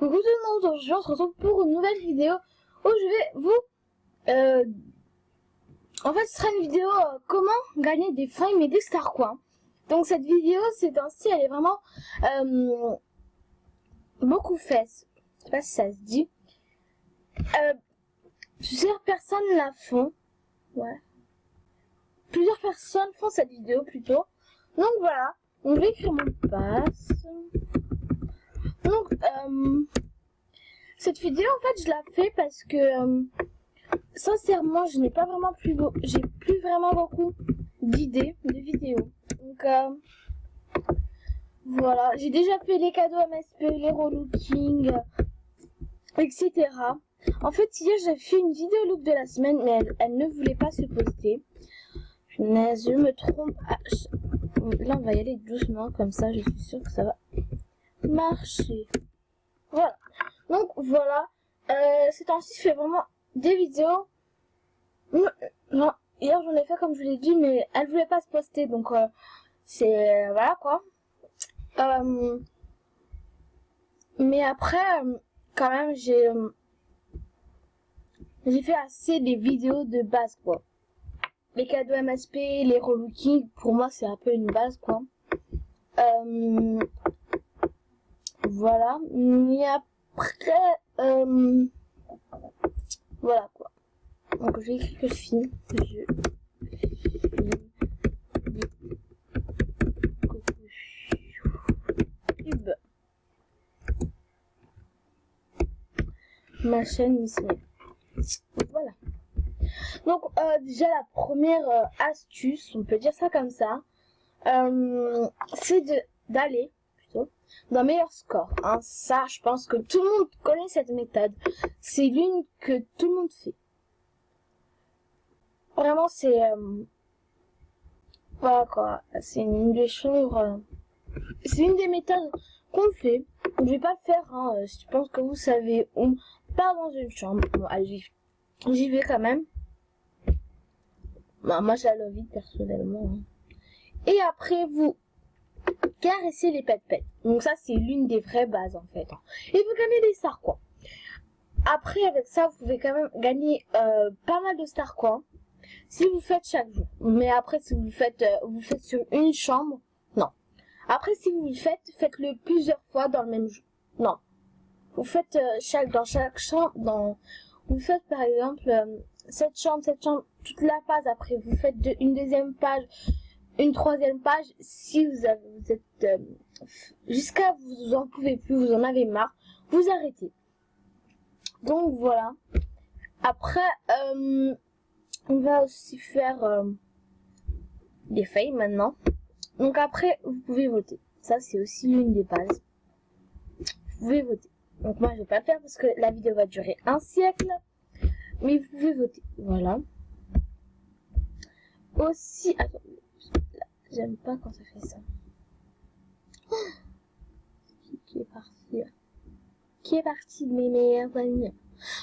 Coucou tout le monde, aujourd'hui on se retrouve pour une nouvelle vidéo où je vais vous... En fait ce sera une vidéo comment gagner des fame et des star coins. Donc cette vidéo c'est ainsi, elle est vraiment beaucoup faite. Je sais pas si ça se dit. Plusieurs personnes la font. Ouais. Plusieurs personnes font cette vidéo plutôt. Donc voilà. Donc je vais écrire mon pass. Donc cette vidéo en fait je la fais parce que sincèrement je n'ai pas vraiment j'ai plus vraiment beaucoup d'idées de vidéos. Donc voilà, j'ai déjà fait les cadeaux MSP, les relooking, etc. En fait hier j'ai fait une vidéo look de la semaine mais elle ne voulait pas se poster. Punaise, je me trompe. Là on va y aller doucement comme ça, je suis sûre que ça va marcher. Voilà. Donc voilà. Ces temps-ci je fais vraiment des vidéos. Non, hier j'en ai fait comme je vous l'ai dit, mais elle voulait pas se poster, donc c'est voilà quoi. Mais après, quand même j'ai fait assez des vidéos de base quoi. Les cadeaux MSP, les relooking, pour moi c'est un peu une base quoi. Voilà. Mais après, voilà quoi. Donc j'ai écrit que je filme. Pub. Ma chaîne ici. Voilà. Donc déjà la première astuce, on peut dire ça comme ça, c'est d'aller plutôt d'un meilleur score. Hein. Ça, je pense que tout le monde connaît cette méthode. C'est l'une que tout le monde fait. Vraiment, c'est voilà quoi. C'est une des choses. C'est une des méthodes qu'on fait. Je vais pas le faire. Hein. Si tu penses que vous savez, on part dans une chambre. Bon, allez, j'y vais quand même. Bah, moi, j'allais vite personnellement. Hein. Et après, vous caressez les pet-pets. Donc ça, c'est l'une des vraies bases en fait. Hein. Et vous gagnez des stars quoi. Après, avec ça, vous pouvez quand même gagner pas mal de stars quoi. Si vous faites chaque jour. Mais après, si vous faites sur une chambre, non. Après, si vous le faites, faites-le plusieurs fois dans le même jour. Non. Vous faites dans chaque chambre, vous faites par exemple cette chambre, toute la page. Après, vous faites une deuxième page, une troisième page. Si vous êtes jusqu'à vous en pouvez plus, vous en avez marre, vous arrêtez. Donc voilà. Après, on va aussi faire des feuilles maintenant. Donc après, vous pouvez voter. Ça, c'est aussi l'une des bases. Vous pouvez voter. Donc moi, je vais pas le faire parce que la vidéo va durer un siècle. Mais vous pouvez voter. Voilà. Aussi, attendez. J'aime pas quand ça fait ça. Qui est parti là? Qui est parti de mes meilleurs amis?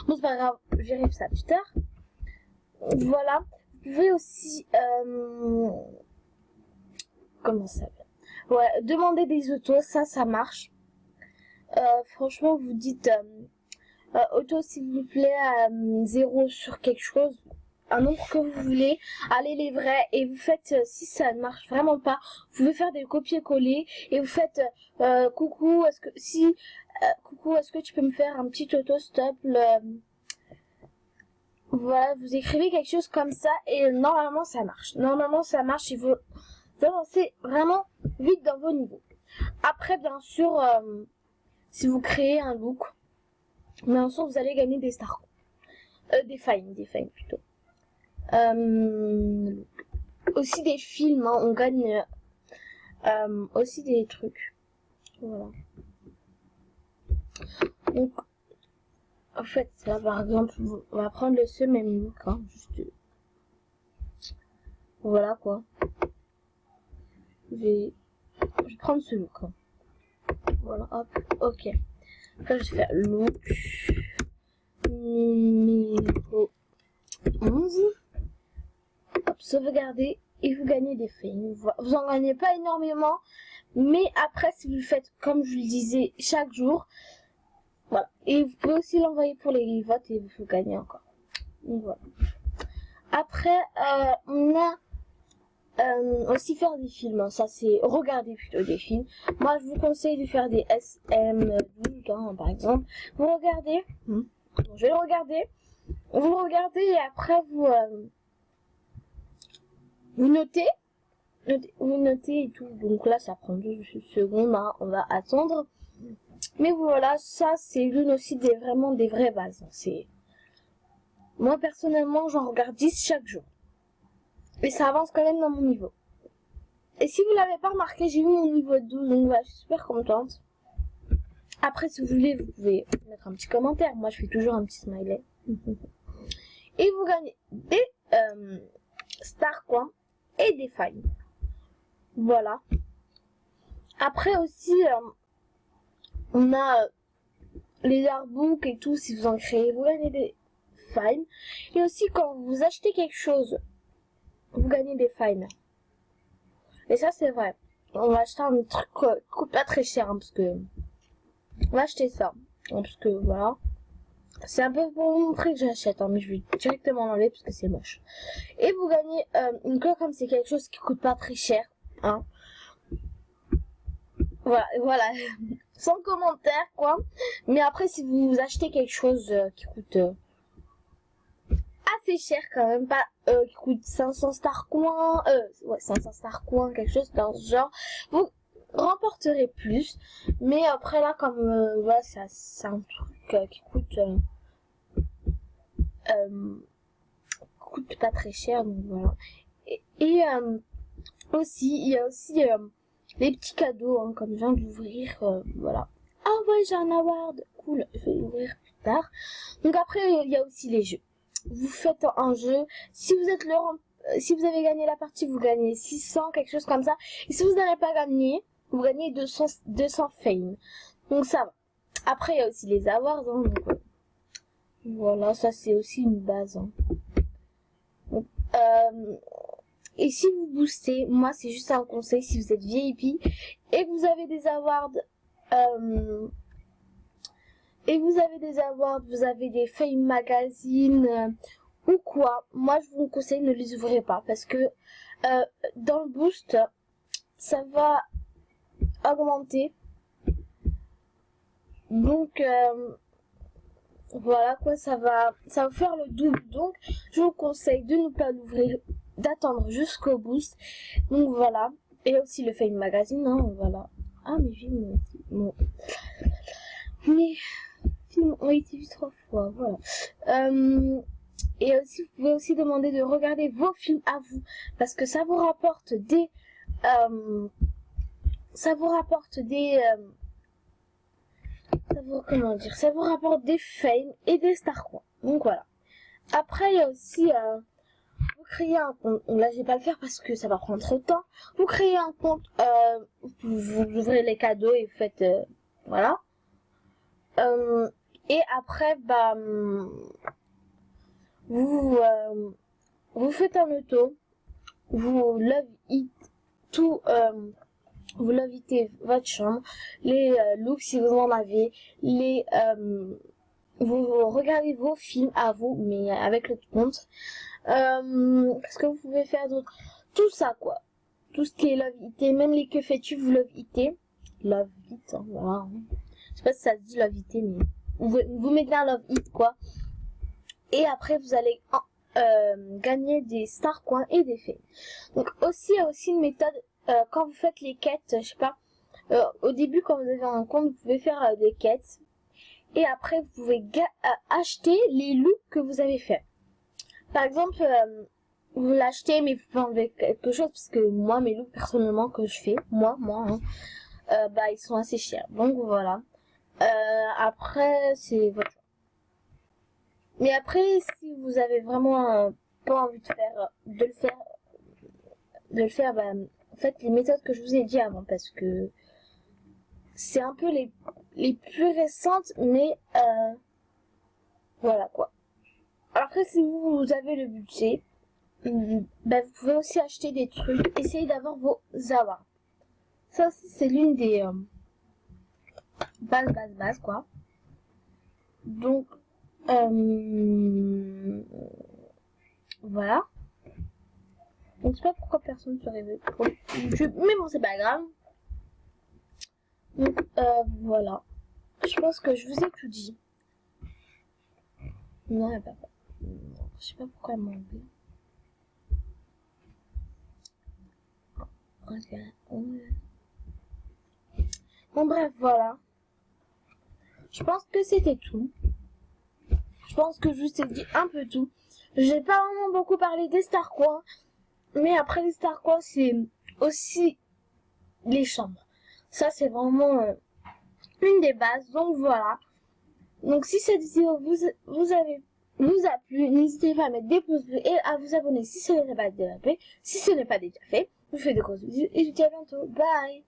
Bon, c'est pas grave. Je verrai ça plus tard. Voilà. Vous pouvez aussi... comment ça s'appelle? Ouais, demander des autos, ça marche. Franchement, vous dites auto s'il vous plaît, 0 sur quelque chose, un nombre que vous voulez, allez les vrais, et vous faites, si ça ne marche vraiment pas, vous pouvez faire des copier-coller, et vous faites coucou, coucou, est-ce que tu peux me faire un petit auto-stop, voilà, vous écrivez quelque chose comme ça, et normalement ça marche. Normalement ça marche, et vous avancez vraiment vite dans vos niveaux. Après, bien sûr, si vous créez un look, bien sûr, vous allez gagner des stars. Des fines plutôt. Aussi des films, hein, on gagne aussi des trucs. Voilà. Donc, en fait, là, par exemple, on va prendre ce même look, hein, juste. Voilà quoi. Je vais prendre ce look. Hein. Voilà, hop, ok. Après, je vais faire look numéro 11. Hop, sauvegarder et vous gagnez des fame. Vous en gagnez pas énormément, mais après, si vous le faites, comme je le disais, chaque jour, Voilà. Et vous pouvez aussi l'envoyer pour les votes et vous gagnez encore. Donc voilà. Après, on a aussi faire des films. Hein. Ça, c'est regarder plutôt des films. Moi, je vous conseille de faire des SM12, hein, par exemple. Vous regardez. Je vais le regarder. Vous regardez et après, vous notez. Vous notez et tout. Donc là, ça prend 12 secondes. Hein. On va attendre. Mais voilà, ça, c'est l'une aussi vraiment des vraies bases. C'est... Moi, personnellement, j'en regarde 10 chaque jour. Et ça avance quand même dans mon niveau. Et si vous l'avez pas remarqué, j'ai eu mon niveau 12, donc voilà, je suis super contente. Après, si vous voulez, vous pouvez mettre un petit commentaire. Moi, je fais toujours un petit smiley. Et vous gagnez des star coins et des failles. Voilà. Après aussi, on a les artbooks et tout, si vous en créez, vous gagnez des failles. Et aussi, quand vous achetez quelque chose, vous gagnez des failles. Et ça, c'est vrai. On va acheter un truc qui coûte pas très cher, hein, parce que... On va acheter ça. Parce que, voilà. C'est un peu pour vous montrer que j'achète, hein, mais je vais directement l'enlever parce que c'est moche. Et vous gagnez une cloque comme c'est quelque chose qui coûte pas très cher. Hein. Voilà. Sans commentaire, quoi. Mais après, si vous achetez quelque chose qui coûte... assez cher quand même, pas qui coûte 500 star coins, 500 star coins, quelque chose dans ce genre, vous remporterez plus. Mais après là, comme voilà, c'est un truc qui coûte pas très cher, donc voilà. Et aussi, il y a aussi les petits cadeaux, hein, comme je viens d'ouvrir, voilà. Ah ouais, j'ai un award, cool, je vais l'ouvrir plus tard. Donc après, il y a aussi les jeux. Vous faites un jeu, si vous êtes si vous avez gagné la partie, vous gagnez 600, quelque chose comme ça. Et si vous n'avez pas gagné, vous gagnez 200 fame. Donc ça va. Après, il y a aussi les awards. Hein, donc, voilà, ça c'est aussi une base. Hein. Donc, et si vous boostez, moi c'est juste un conseil, si vous êtes VIP et que vous avez des awards... vous avez des Fame Magazine ou quoi, moi je vous conseille ne les ouvrez pas parce que dans le boost, ça va augmenter. Donc voilà quoi, ça va faire le double. Donc je vous conseille de ne pas l'ouvrir, d'attendre jusqu'au boost. Donc voilà. Et aussi le Fame Magazine, hein, voilà. Ah mais j'ai mon... Mais... ont été vus 3 fois, voilà. Et aussi, vous pouvez aussi demander de regarder vos films à vous, parce que ça vous rapporte des, ça vous rapporte des fames et des star coins. Donc voilà. Après, il y a aussi, vous créez un compte. Là, je vais pas le faire parce que ça va prendre trop de temps. Vous créez un compte, vous ouvrez les cadeaux et vous faites, voilà. Et après, bah, vous faites un auto, vous love it tout, vous love itez votre chambre, les looks si vous en avez, vous regardez vos films à vous, mais avec le compte. Parce que vous pouvez faire d'autres, tout ça quoi, tout ce qui est love it, même les que fais-tu, vous love it, hein, voilà. Je sais pas si ça se dit love it, mais vous mettez un love it quoi. Et après vous allez gagner des star coins et des faits. Donc aussi, il y a aussi une méthode quand vous faites les quêtes, je sais pas, au début quand vous avez un compte, vous pouvez faire des quêtes. Et après vous pouvez acheter les looks que vous avez fait. Par exemple, vous l'achetez mais vous pouvez enlever quelque chose parce que moi mes looks personnellement que je fais, moi hein, bah ils sont assez chers. Donc voilà. Après c'est votre choix. Mais après si vous avez vraiment pas envie de le faire, bah, faites les méthodes que je vous ai dit avant parce que c'est un peu les plus récentes, mais voilà quoi. Après si vous avez le budget, bah, vous pouvez aussi acheter des trucs, essayez d'avoir vos awards. Ça aussi c'est l'une des bases quoi. Donc, voilà. Donc, je sais pas pourquoi personne ne se réveille pour YouTube, mais bon, c'est pas grave. Donc, voilà. Je pense que je vous ai tout dit. Non, elle va pas. Je sais pas pourquoi elle m'a enlevé. Bon, bref, voilà. Je pense que c'était tout. Je pense que je vous ai dit un peu tout. J'ai pas vraiment beaucoup parlé des Star Coins. Mais après les Star Coins, c'est aussi les chambres. Ça, c'est vraiment une des bases. Donc, voilà. Donc, si cette vidéo vous a plu, n'hésitez pas à mettre des pouces bleus et à vous abonner si ce n'est pas déjà fait. Si ce n'est pas déjà fait, je vous fais de gros bisous et je vous dis à bientôt. Bye!